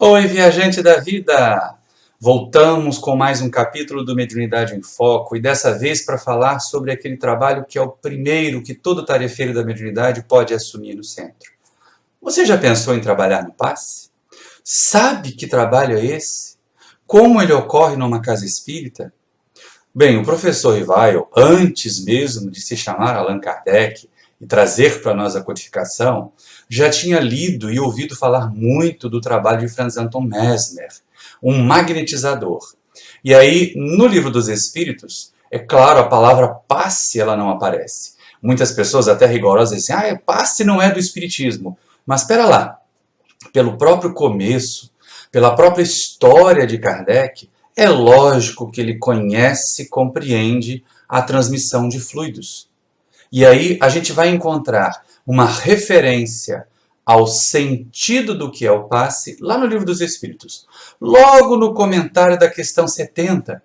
Oi, viajante da vida! Voltamos com mais um capítulo do Mediunidade em Foco e dessa vez para falar sobre aquele trabalho que é o primeiro que todo tarefeiro da mediunidade pode assumir no centro. Você já pensou em trabalhar no passe? Sabe que trabalho é esse? Como ele ocorre numa casa espírita? Bem, o professor Rivail, antes mesmo de se chamar Allan Kardec e trazer para nós a codificação, já tinha lido e ouvido falar muito do trabalho de Franz Anton Mesmer, um magnetizador. E aí, no Livro dos Espíritos, é claro, a palavra passe ela não aparece. Muitas pessoas até rigorosas dizem, passe não é do espiritismo. Mas espera lá, pelo próprio começo, pela própria história de Kardec, é lógico que ele conhece e compreende a transmissão de fluidos. E aí a gente vai encontrar uma referência ao sentido do que é o passe lá no Livro dos Espíritos, logo no comentário da questão 70.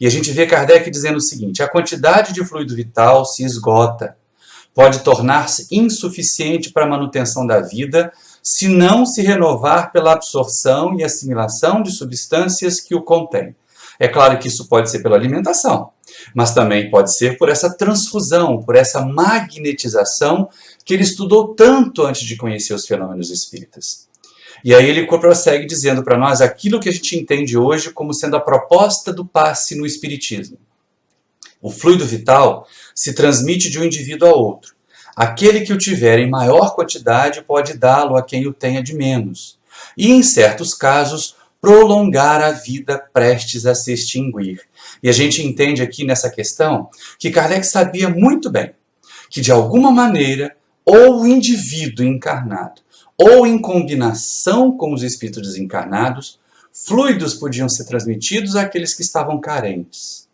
E a gente vê Kardec dizendo o seguinte: a quantidade de fluido vital se esgota, pode tornar-se insuficiente para a manutenção da vida se não se renovar pela absorção e assimilação de substâncias que o contêm. É claro que isso pode ser pela alimentação, mas também pode ser por essa transfusão, por essa magnetização que ele estudou tanto antes de conhecer os fenômenos espíritas. E aí ele prossegue dizendo para nós aquilo que a gente entende hoje como sendo a proposta do passe no espiritismo. O fluido vital se transmite de um indivíduo a outro. Aquele que o tiver em maior quantidade pode dá-lo a quem o tenha de menos. E em certos casos, prolongar a vida prestes a se extinguir. E a gente entende aqui nessa questão que Kardec sabia muito bem que, de alguma maneira, ou o indivíduo encarnado, ou em combinação com os espíritos desencarnados, fluidos podiam ser transmitidos àqueles que estavam carentes.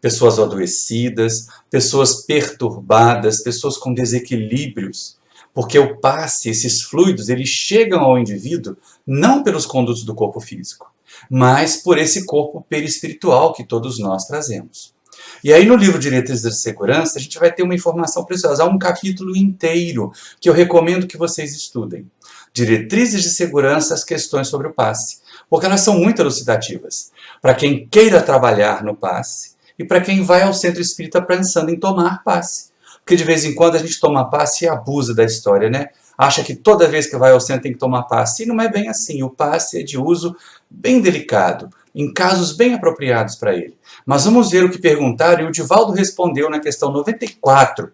Pessoas adoecidas, pessoas perturbadas, pessoas com desequilíbrios. Porque o passe, esses fluidos, eles chegam ao indivíduo não pelos condutos do corpo físico, mas por esse corpo perispiritual que todos nós trazemos. E aí no livro Diretrizes de Segurança, a gente vai ter uma informação preciosa. Há um capítulo inteiro que eu recomendo que vocês estudem. Diretrizes de Segurança, as questões sobre o passe. Porque elas são muito elucidativas. Para quem queira trabalhar no passe e para quem vai ao centro espírita pensando em tomar passe. Porque de vez em quando a gente toma passe e abusa da história, né? Acha que toda vez que vai ao centro tem que tomar passe. E não é bem assim. O passe é de uso bem delicado, em casos bem apropriados para ele. Mas vamos ver o que perguntaram, e o Divaldo respondeu na questão 94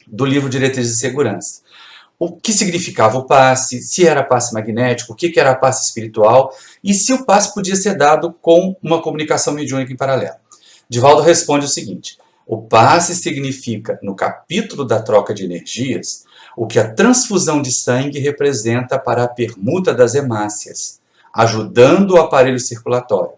do livro Diretrizes de Segurança. O que significava o passe, se era passe magnético, o que era passe espiritual, e se o passe podia ser dado com uma comunicação mediúnica em paralelo. Divaldo responde o seguinte: o passe significa, no capítulo da troca de energias, o que a transfusão de sangue representa para a permuta das hemácias, ajudando o aparelho circulatório.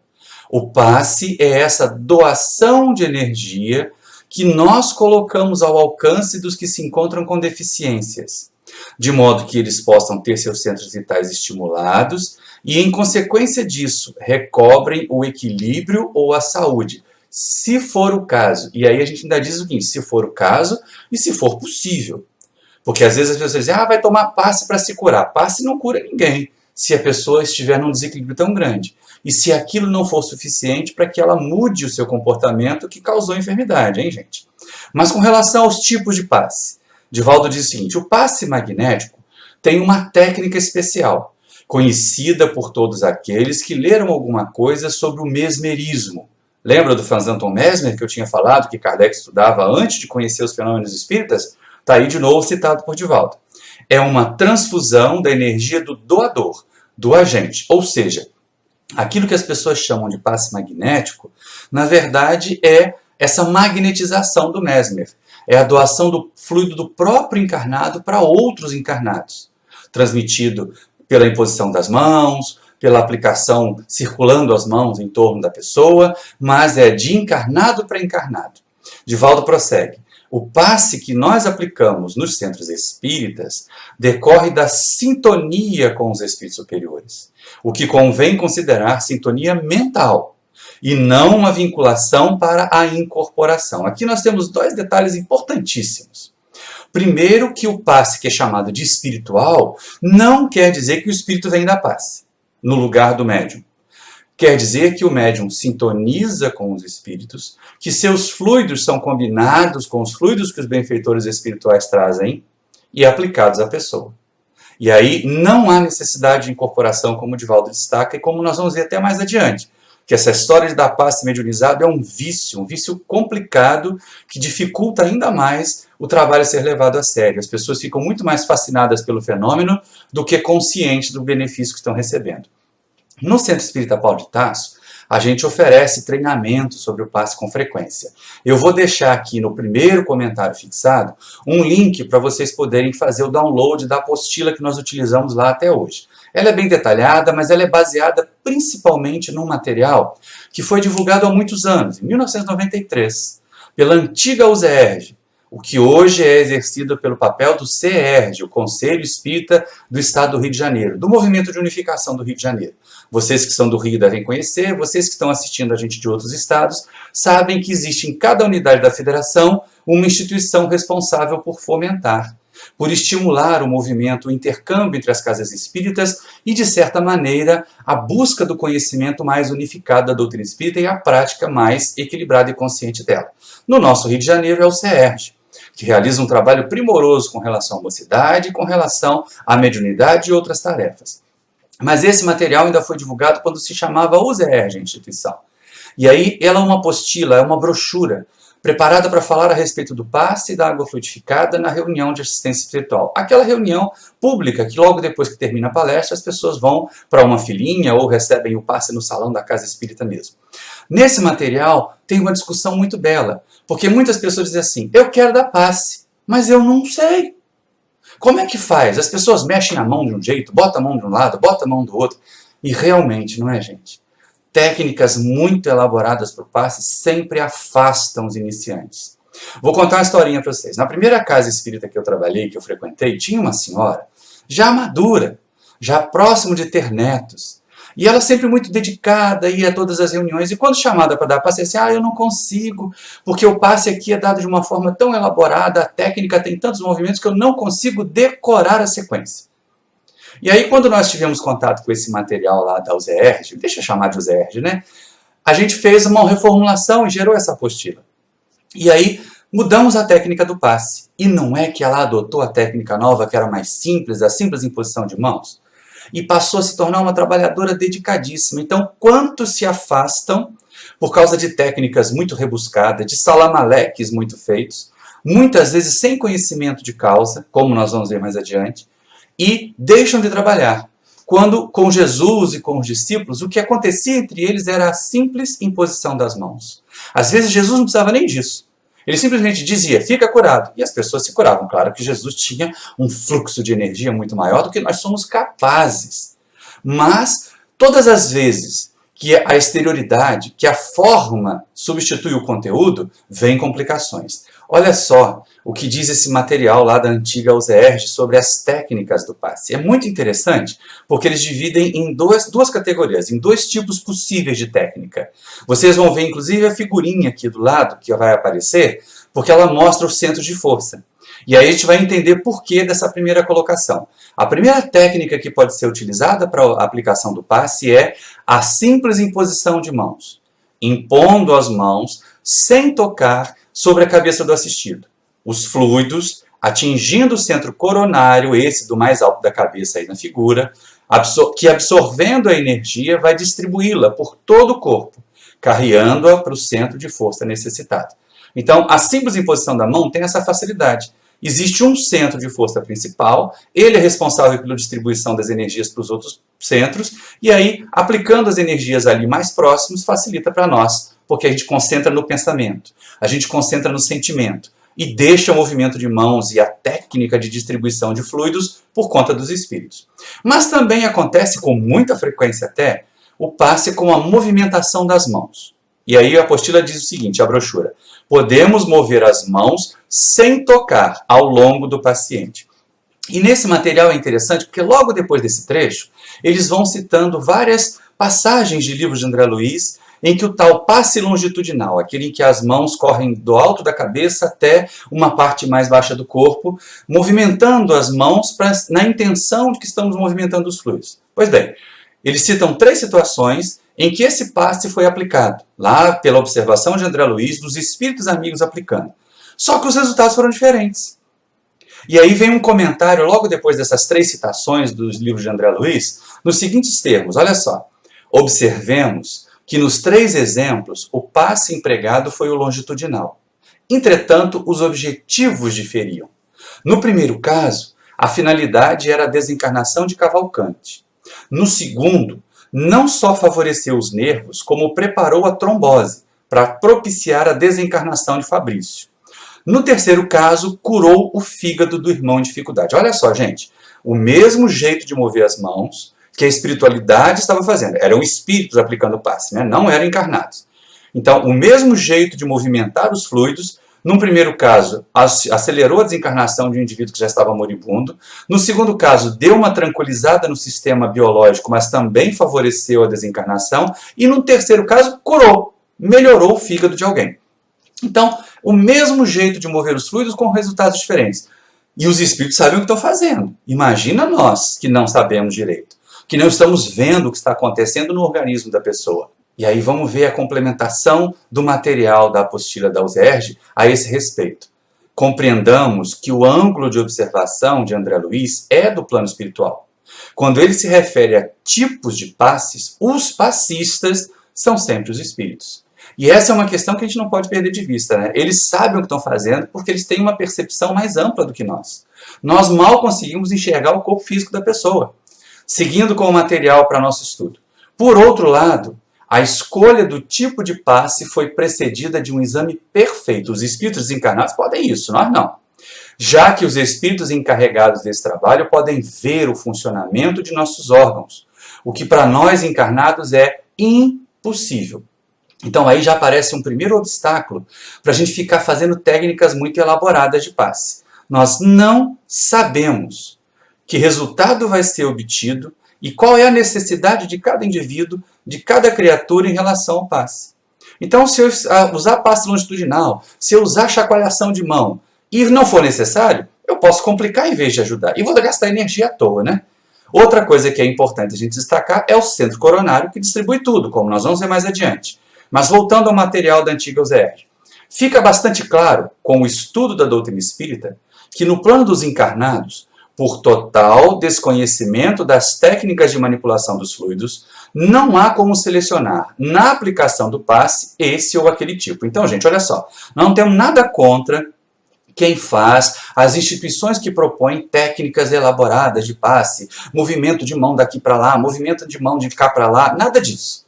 O passe é essa doação de energia que nós colocamos ao alcance dos que se encontram com deficiências, de modo que eles possam ter seus centros vitais estimulados e, em consequência disso, recobrem o equilíbrio ou a saúde, se for o caso. E aí a gente ainda diz o seguinte: se for o caso e se for possível. Porque às vezes as pessoas dizem, vai tomar passe para se curar. Passe não cura ninguém, se a pessoa estiver num desequilíbrio tão grande. E se aquilo não for suficiente para que ela mude o seu comportamento que causou a enfermidade, hein, gente? Mas com relação aos tipos de passe, Divaldo diz o seguinte: o passe magnético tem uma técnica especial, conhecida por todos aqueles que leram alguma coisa sobre o mesmerismo. Lembra do Franz Anton Mesmer que eu tinha falado, que Kardec estudava antes de conhecer os fenômenos espíritas? Está aí de novo citado por Divaldo. É uma transfusão da energia do doador, do agente. Ou seja, aquilo que as pessoas chamam de passe magnético, na verdade é essa magnetização do Mesmer. É a doação do fluido do próprio encarnado para outros encarnados, transmitido pela imposição das mãos, pela aplicação circulando as mãos em torno da pessoa, mas é de encarnado para encarnado. Divaldo prossegue: o passe que nós aplicamos nos centros espíritas decorre da sintonia com os espíritos superiores, o que convém considerar sintonia mental e não uma vinculação para a incorporação. Aqui nós temos dois detalhes importantíssimos. Primeiro, que o passe que é chamado de espiritual não quer dizer que o espírito vem da passe. no lugar do médium. Quer dizer que o médium sintoniza com os espíritos, que seus fluidos são combinados com os fluidos que os benfeitores espirituais trazem e aplicados à pessoa. E aí não há necessidade de incorporação, como o Divaldo destaca, e como nós vamos ver até mais adiante, que essa história de dar passe mediunizado é um vício complicado que dificulta ainda mais o trabalho a ser levado a sério. As pessoas ficam muito mais fascinadas pelo fenômeno do que conscientes do benefício que estão recebendo. No Centro Espírita Paulo de Tarso, a gente oferece treinamento sobre o passe com frequência. Eu vou deixar aqui no primeiro comentário fixado um link para vocês poderem fazer o download da apostila que nós utilizamos lá até hoje. Ela é bem detalhada, mas ela é baseada principalmente num material que foi divulgado há muitos anos, em 1993, pela antiga USERJ, o que hoje é exercido pelo papel do CERJ, o Conselho Espírita do Estado do Rio de Janeiro, do Movimento de Unificação do Rio de Janeiro. Vocês que são do Rio devem conhecer, vocês que estão assistindo a gente de outros estados, sabem que existe em cada unidade da federação uma instituição responsável por fomentar, por estimular o movimento, o intercâmbio entre as casas espíritas e, de certa maneira, a busca do conhecimento mais unificado da doutrina espírita e a prática mais equilibrada e consciente dela. No nosso Rio de Janeiro é o CERJ, que realiza um trabalho primoroso com relação à mocidade, com relação à mediunidade e outras tarefas. Mas esse material ainda foi divulgado quando se chamava USERJ, a instituição. E aí ela é uma apostila, é uma brochura, preparada para falar a respeito do passe e da água fluidificada na reunião de assistência espiritual. Aquela reunião pública que logo depois que termina a palestra as pessoas vão para uma filinha ou recebem o passe no salão da casa espírita mesmo. Nesse material tem uma discussão muito bela, porque muitas pessoas dizem assim, eu quero dar passe, mas eu não sei. Como é que faz? As pessoas mexem a mão de um jeito, botam a mão de um lado, botam a mão do outro, e realmente, não é, gente? Técnicas muito elaboradas para o passe sempre afastam os iniciantes. Vou contar uma historinha para vocês. Na primeira casa espírita que eu trabalhei, que eu frequentei, tinha uma senhora já madura, já próximo de ter netos. E ela sempre muito dedicada, ia a todas as reuniões. E quando chamada para dar passe, assim, eu não consigo, porque o passe aqui é dado de uma forma tão elaborada, a técnica tem tantos movimentos que eu não consigo decorar a sequência. E aí, quando nós tivemos contato com esse material lá da USERJ, deixa eu chamar de USERJ, né? A gente fez uma reformulação e gerou essa apostila. E aí, mudamos a técnica do passe. E não é que ela adotou a técnica nova, que era mais simples, a simples imposição de mãos? E passou a se tornar uma trabalhadora dedicadíssima. Então, quantos se afastam por causa de técnicas muito rebuscadas, de salamaleques muito feitos, muitas vezes sem conhecimento de causa, como nós vamos ver mais adiante, e deixam de trabalhar. Quando, com Jesus e com os discípulos, o que acontecia entre eles era a simples imposição das mãos. Às vezes, Jesus não precisava nem disso. Ele simplesmente dizia, fica curado. E as pessoas se curavam. Claro que Jesus tinha um fluxo de energia muito maior do que nós somos capazes. Mas, todas as vezes que a exterioridade, que a forma substitui o conteúdo, vem complicações. Olha só o que diz esse material lá da antiga USERJ sobre as técnicas do passe. É muito interessante, porque eles dividem em duas categorias, em dois tipos possíveis de técnica. Vocês vão ver, inclusive, a figurinha aqui do lado, que vai aparecer, porque ela mostra o centro de força. E aí a gente vai entender por que dessa primeira colocação. A primeira técnica que pode ser utilizada para a aplicação do passe é a simples imposição de mãos, impondo as mãos sem tocar sobre a cabeça do assistido. Os fluidos atingindo o centro coronário, esse do mais alto da cabeça aí na figura, que absorvendo a energia vai distribuí-la por todo o corpo, carreando-a para o centro de força necessitado. Então, a simples imposição da mão tem essa facilidade. Existe um centro de força principal, ele é responsável pela distribuição das energias para os outros centros, e aí, aplicando as energias ali mais próximos, facilita para nós, porque a gente concentra no pensamento, a gente concentra no sentimento, e deixa o movimento de mãos e a técnica de distribuição de fluidos por conta dos espíritos. Mas também acontece, com muita frequência até, o passe com a movimentação das mãos. E aí a apostila diz o seguinte, a brochura, podemos mover as mãos sem tocar ao longo do paciente. E nesse material é interessante porque logo depois desse trecho, eles vão citando várias passagens de livros de André Luiz, em que o tal passe longitudinal, aquele em que as mãos correm do alto da cabeça até uma parte mais baixa do corpo, movimentando as mãos na intenção de que estamos movimentando os fluidos. Pois bem, Eles citam 3 situações em que esse passe foi aplicado, lá pela observação de André Luiz, dos espíritos amigos aplicando. Só que os resultados foram diferentes. E aí vem um comentário, logo depois dessas 3 citações dos livros de André Luiz, nos seguintes termos, olha só. Observemos que nos 3 exemplos, o passe empregado foi o longitudinal. Entretanto, os objetivos diferiam. No primeiro caso, a finalidade era a desencarnação de Cavalcante. No segundo, não só favoreceu os nervos, como preparou a trombose para propiciar a desencarnação de Fabrício. No terceiro caso, curou o fígado do irmão em dificuldade. Olha só, gente, o mesmo jeito de mover as mãos que a espiritualidade estava fazendo. Eram espíritos aplicando o passe, né? Não eram encarnados. Então, o mesmo jeito de movimentar os fluidos, num primeiro caso, acelerou a desencarnação de um indivíduo que já estava moribundo. No segundo caso, deu uma tranquilizada no sistema biológico, mas também favoreceu a desencarnação. E no terceiro caso, curou, melhorou o fígado de alguém. Então, o mesmo jeito de mover os fluidos com resultados diferentes. E os espíritos sabem o que estão fazendo. Imagina nós, que não sabemos direito, que não estamos vendo o que está acontecendo no organismo da pessoa. E aí vamos ver a complementação do material da apostila da USERJ a esse respeito. Compreendamos que o ângulo de observação de André Luiz é do plano espiritual. Quando ele se refere a tipos de passes, os passistas são sempre os espíritos. E essa é uma questão que a gente não pode perder de vista, né? Eles sabem o que estão fazendo porque eles têm uma percepção mais ampla do que nós. Nós mal conseguimos enxergar o corpo físico da pessoa, seguindo com o material para nosso estudo. Por outro lado, a escolha do tipo de passe foi precedida de um exame perfeito. Os espíritos desencarnados podem isso, nós não. Já que os espíritos encarregados desse trabalho podem ver o funcionamento de nossos órgãos, o que para nós encarnados é impossível. Então aí já aparece um primeiro obstáculo para a gente ficar fazendo técnicas muito elaboradas de passe. Nós não sabemos que resultado vai ser obtido e qual é a necessidade de cada indivíduo, de cada criatura em relação ao passe. Então, se eu usar passe longitudinal, se eu usar chacoalhação de mão e não for necessário, eu posso complicar em vez de ajudar. E vou gastar energia à toa, né? Outra coisa que é importante a gente destacar é o centro coronário, que distribui tudo, como nós vamos ver mais adiante. Mas voltando ao material da antiga USERJ, fica bastante claro, com o estudo da doutrina espírita, que no plano dos encarnados, por total desconhecimento das técnicas de manipulação dos fluidos, não há como selecionar, na aplicação do passe, esse ou aquele tipo. Então, gente, olha só, nós não temos nada contra quem faz, as instituições que propõem técnicas elaboradas de passe, movimento de mão daqui para lá, movimento de mão de cá para lá, nada disso.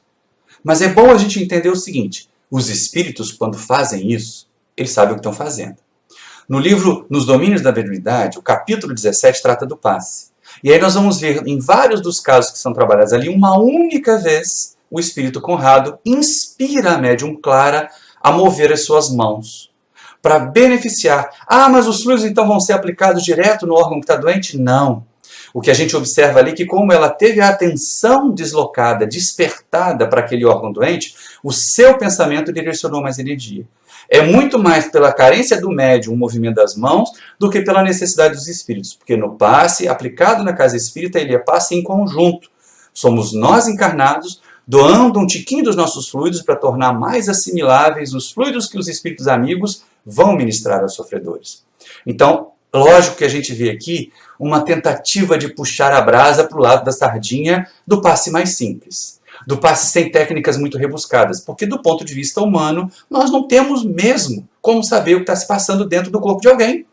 Mas é bom a gente entender o seguinte, os espíritos, quando fazem isso, eles sabem o que estão fazendo. No livro Nos Domínios da Mediunidade, o capítulo 17 trata do passe. E aí nós vamos ver, em vários dos casos que são trabalhados ali, uma única vez o espírito Conrado inspira a médium Clara a mover as suas mãos para beneficiar. Ah, mas os fluidos então vão ser aplicados direto no órgão que está doente? Não. O que a gente observa ali é que como ela teve a atenção deslocada, despertada para aquele órgão doente, o seu pensamento direcionou mais energia. É muito mais pela carência do médium, o movimento das mãos, do que pela necessidade dos espíritos. Porque no passe, aplicado na casa espírita, ele é passe em conjunto. Somos nós encarnados, doando um tiquinho dos nossos fluidos para tornar mais assimiláveis os fluidos que os espíritos amigos vão ministrar aos sofredores. Então, lógico que a gente vê aqui uma tentativa de puxar a brasa para o lado da sardinha do passe mais simples. Do passe sem técnicas muito rebuscadas, porque do ponto de vista humano, nós não temos mesmo como saber o que está se passando dentro do corpo de alguém.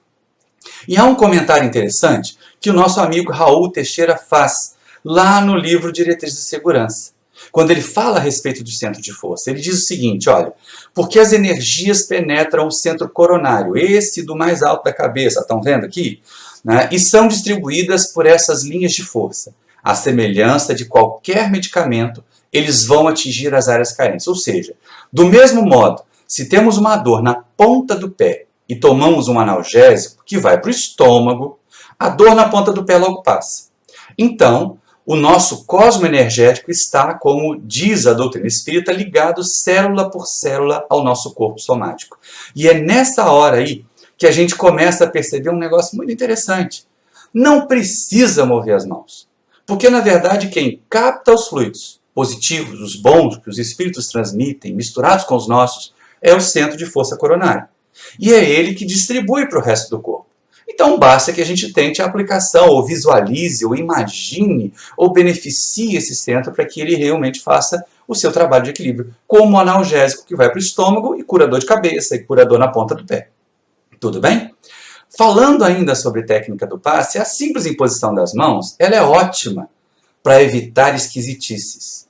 E há um comentário interessante que o nosso amigo Raul Teixeira faz lá no livro Diretrizes de Segurança. Quando ele fala a respeito do centro de força, ele diz o seguinte, olha, porque as energias penetram o centro coronário, esse do mais alto da cabeça, estão vendo aqui? Né? E são distribuídas por essas linhas de força. À semelhança de qualquer medicamento, eles vão atingir as áreas carentes. Ou seja, do mesmo modo, se temos uma dor na ponta do pé e tomamos um analgésico que vai para o estômago, a dor na ponta do pé logo passa. Então, o nosso cosmo energético está, como diz a doutrina espírita, ligado célula por célula ao nosso corpo somático. E é nessa hora aí que a gente começa a perceber um negócio muito interessante. Não precisa mover as mãos. Porque, na verdade, quem capta os fluidos positivos, os bons, que os espíritos transmitem, misturados com os nossos, é o centro de força coronária. E é ele que distribui para o resto do corpo. Então, basta que a gente tente a aplicação, ou visualize, ou imagine, ou beneficie esse centro para que ele realmente faça o seu trabalho de equilíbrio, como analgésico que vai para o estômago e cura dor de cabeça, e cura dor na ponta do pé. Tudo bem? Falando ainda sobre técnica do passe, a simples imposição das mãos, ela é ótima para evitar esquisitices,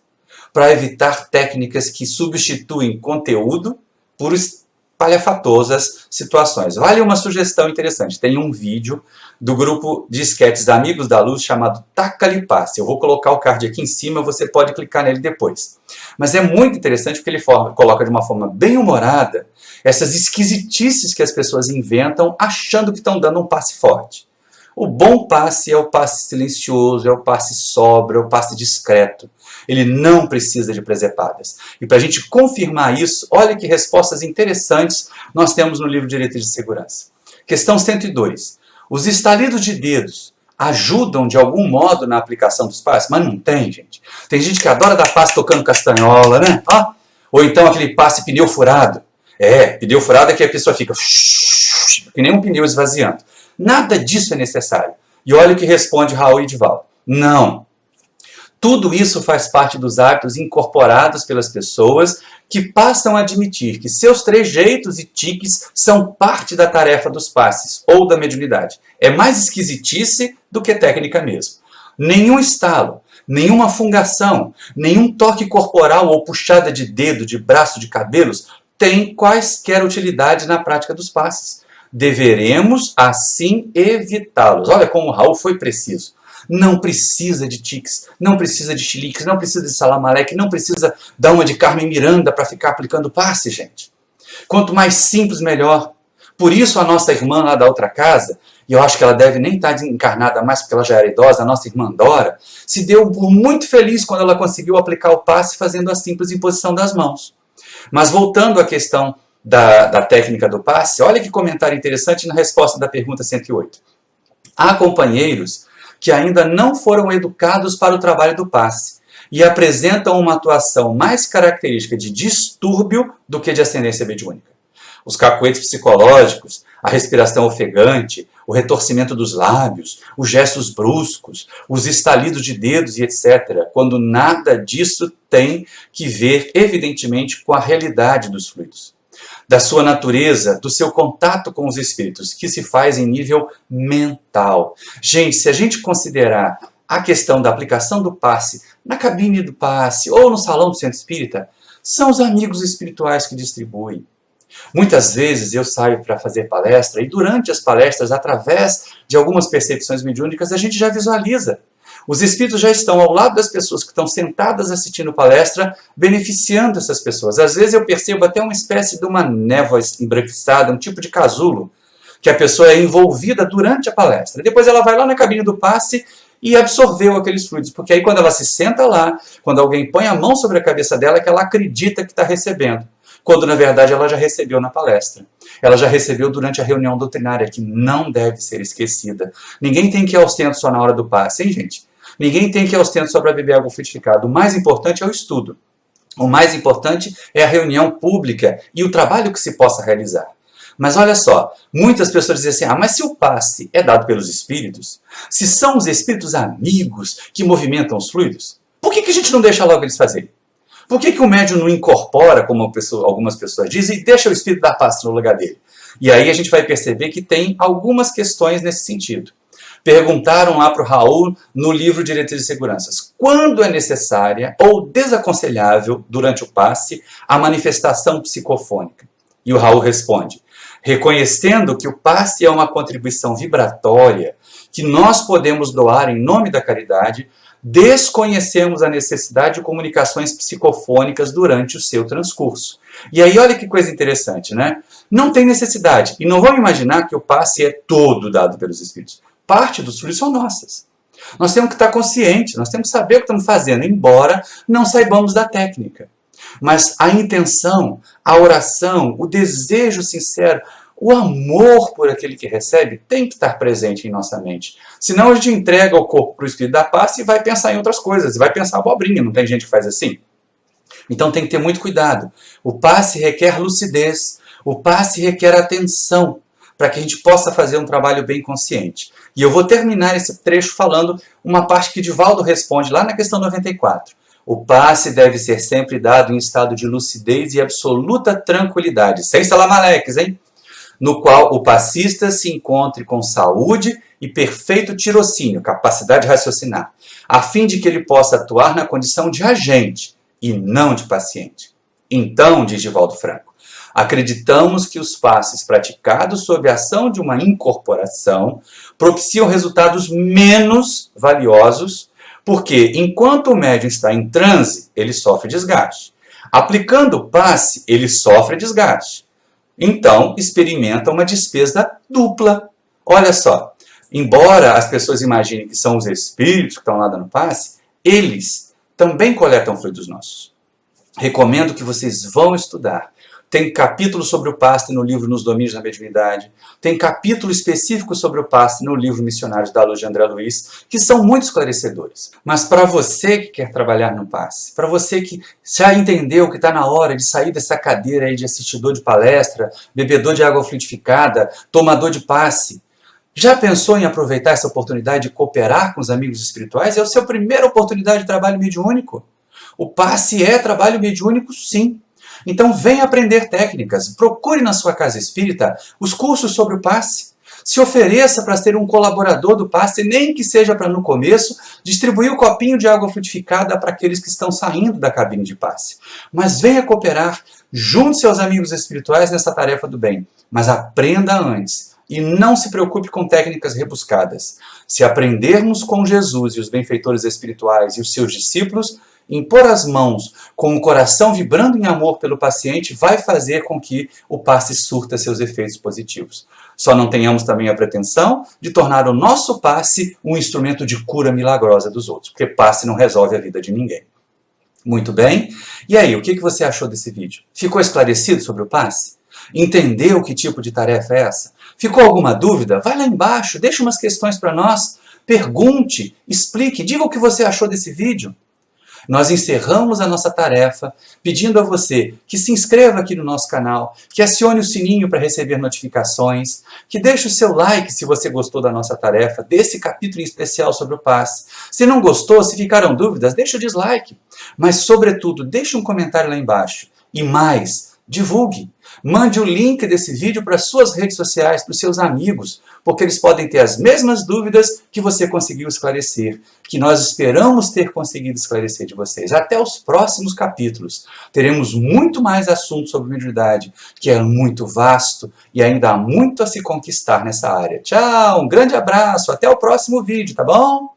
para evitar técnicas que substituem conteúdo por espalhafatosas situações. Vale uma sugestão interessante. Tem um vídeo do grupo de esquetes Amigos da Luz chamado Taca-lhe Passe. Eu vou colocar o card aqui em cima, você pode clicar nele depois. Mas é muito interessante porque ele coloca de uma forma bem humorada essas esquisitices que as pessoas inventam achando que estão dando um passe forte. O bom passe é o passe silencioso, é o passe sóbrio, é o passe discreto. Ele não precisa de presepadas. E para a gente confirmar isso, olha que respostas interessantes nós temos no livro Diretrizes de Segurança. Questão 102. Os estalidos de dedos ajudam de algum modo na aplicação dos passes? Mas não tem, gente. Tem gente que adora dar passe tocando castanhola, né? Ou então aquele passe pneu furado. Pneu furado é que a pessoa fica que nem um pneu esvaziando. Nada disso é necessário. E olha o que responde Raul Edival. Não. Tudo isso faz parte dos hábitos incorporados pelas pessoas que passam a admitir que seus trejeitos e tiques são parte da tarefa dos passes ou da mediunidade. É mais esquisitice do que técnica mesmo. Nenhum estalo, nenhuma fungação, nenhum toque corporal ou puxada de dedo, de braço, de cabelos tem quaisquer utilidade na prática dos passes. Deveremos, assim, evitá-los. Olha como o Raul foi preciso. Não precisa de tiques, não precisa de chiliques, não precisa de salamaleque, não precisa dar uma de Carmen Miranda para ficar aplicando passe, gente. Quanto mais simples, melhor. Por isso a nossa irmã lá da outra casa, e eu acho que ela deve nem estar encarnada mais porque ela já era idosa, a nossa irmã Dora, se deu muito feliz quando ela conseguiu aplicar o passe fazendo a simples imposição das mãos. Mas voltando à questão da técnica do passe, olha que comentário interessante na resposta da pergunta 108. Há companheiros que ainda não foram educados para o trabalho do passe e apresentam uma atuação mais característica de distúrbio do que de ascendência mediúnica. Os cacoetes psicológicos, a respiração ofegante, o retorcimento dos lábios, os gestos bruscos, os estalidos de dedos e etc., quando nada disso tem que ver, evidentemente, com a realidade dos fluidos, da sua natureza, do seu contato com os espíritos, que se faz em nível mental. Gente, se a gente considerar a questão da aplicação do passe na cabine do passe ou no salão do centro espírita, são os amigos espirituais que distribuem. Muitas vezes eu saio para fazer palestra e durante as palestras, através de algumas percepções mediúnicas, a gente já visualiza. Os espíritos já estão ao lado das pessoas que estão sentadas assistindo palestra, beneficiando essas pessoas. Às vezes eu percebo até uma espécie de uma névoa embranquiçada, um tipo de casulo, que a pessoa é envolvida durante a palestra. Depois ela vai lá na cabine do passe e absorveu aqueles fluidos. Porque aí quando ela se senta lá, quando alguém põe a mão sobre a cabeça dela, é que ela acredita que está recebendo. Quando na verdade ela já recebeu na palestra. Ela já recebeu durante a reunião doutrinária, que não deve ser esquecida. Ninguém tem que ir ao centro só na hora do passe, hein, gente? Ninguém tem que ir ao centro só para beber água frutificada. O mais importante é o estudo. O mais importante é a reunião pública e o trabalho que se possa realizar. Mas olha só, muitas pessoas dizem assim, mas se o passe é dado pelos espíritos, se são os espíritos amigos que movimentam os fluidos, por que a gente não deixa logo eles fazerem? Por que o médium não incorpora, como algumas pessoas dizem, e deixa o espírito dar passe no lugar dele? E aí a gente vai perceber que tem algumas questões nesse sentido. Perguntaram lá para o Raul, no livro Diretrizes de Segurança, quando é necessária ou desaconselhável, durante o passe, a manifestação psicofônica? E o Raul responde, reconhecendo que o passe é uma contribuição vibratória que nós podemos doar em nome da caridade, desconhecemos a necessidade de comunicações psicofônicas durante o seu transcurso. E aí olha que coisa interessante, né? Não tem necessidade. E não vamos imaginar que o passe é todo dado pelos espíritos. Parte dos fluidos são nossas. Nós temos que estar conscientes, nós temos que saber o que estamos fazendo, embora não saibamos da técnica. Mas a intenção, a oração, o desejo sincero, O amor por aquele que recebe tem que estar presente em nossa mente. Senão a gente entrega o corpo para o Espírito da Paz e vai pensar em outras coisas, vai pensar abobrinha, não tem gente que faz assim? Então tem que ter muito cuidado. O passe requer lucidez, o passe requer atenção, para que a gente possa fazer um trabalho bem consciente. E eu vou terminar esse trecho falando uma parte que Divaldo responde lá na questão 94. O passe deve ser sempre dado em estado de lucidez e absoluta tranquilidade, sem salamaleques, hein? No qual o passista se encontre com saúde e perfeito tirocínio, capacidade de raciocinar, a fim de que ele possa atuar na condição de agente e não de paciente. Então, diz Divaldo Franco, acreditamos que os passes praticados sob a ação de uma incorporação propiciam resultados menos valiosos, porque enquanto o médium está em transe, ele sofre desgaste. Aplicando o passe, ele sofre desgaste. Então, experimenta uma despesa dupla. Olha só, embora as pessoas imaginem que são os espíritos que estão lá dando passe, eles também coletam fluidos nossos. Recomendo que vocês vão estudar. Tem capítulo sobre o passe no livro Nos Domínios da Mediunidade. Tem capítulo específico sobre o passe no livro Missionários da Luz de André Luiz, que são muito esclarecedores. Mas para você que quer trabalhar no passe, para você que já entendeu que está na hora de sair dessa cadeira aí de assistidor de palestra, bebedor de água fluidificada, tomador de passe, já pensou em aproveitar essa oportunidade de cooperar com os amigos espirituais? É a sua primeira oportunidade de trabalho mediúnico. O passe é trabalho mediúnico, sim. Então venha aprender técnicas, procure na sua casa espírita os cursos sobre o passe. Se ofereça para ser um colaborador do passe, nem que seja para no começo distribuir o copinho de água frutificada para aqueles que estão saindo da cabine de passe. Mas venha cooperar, junte-se aos amigos espirituais nessa tarefa do bem, mas aprenda antes. E não se preocupe com técnicas rebuscadas. Se aprendermos com Jesus e os benfeitores espirituais e os seus discípulos, impor as mãos com o coração vibrando em amor pelo paciente vai fazer com que o passe surta seus efeitos positivos. Só não tenhamos também a pretensão de tornar o nosso passe um instrumento de cura milagrosa dos outros, porque passe não resolve a vida de ninguém. Muito bem. E aí, o que você achou desse vídeo? Ficou esclarecido sobre o passe? Entendeu que tipo de tarefa é essa? Ficou alguma dúvida? Vai lá embaixo, deixa umas questões para nós, pergunte, explique, diga o que você achou desse vídeo. Nós encerramos a nossa tarefa pedindo a você que se inscreva aqui no nosso canal, que acione o sininho para receber notificações, que deixe o seu like se você gostou da nossa tarefa, desse capítulo em especial sobre o passe. Se não gostou, se ficaram dúvidas, deixe o dislike. Mas, sobretudo, deixe um comentário lá embaixo. E mais, divulgue. Mande o link desse vídeo para suas redes sociais, para os seus amigos, porque eles podem ter as mesmas dúvidas que você conseguiu esclarecer, que nós esperamos ter conseguido esclarecer de vocês. Até os próximos capítulos. Teremos muito mais assuntos sobre mediunidade, que é muito vasto e ainda há muito a se conquistar nessa área. Tchau, um grande abraço, até o próximo vídeo, tá bom?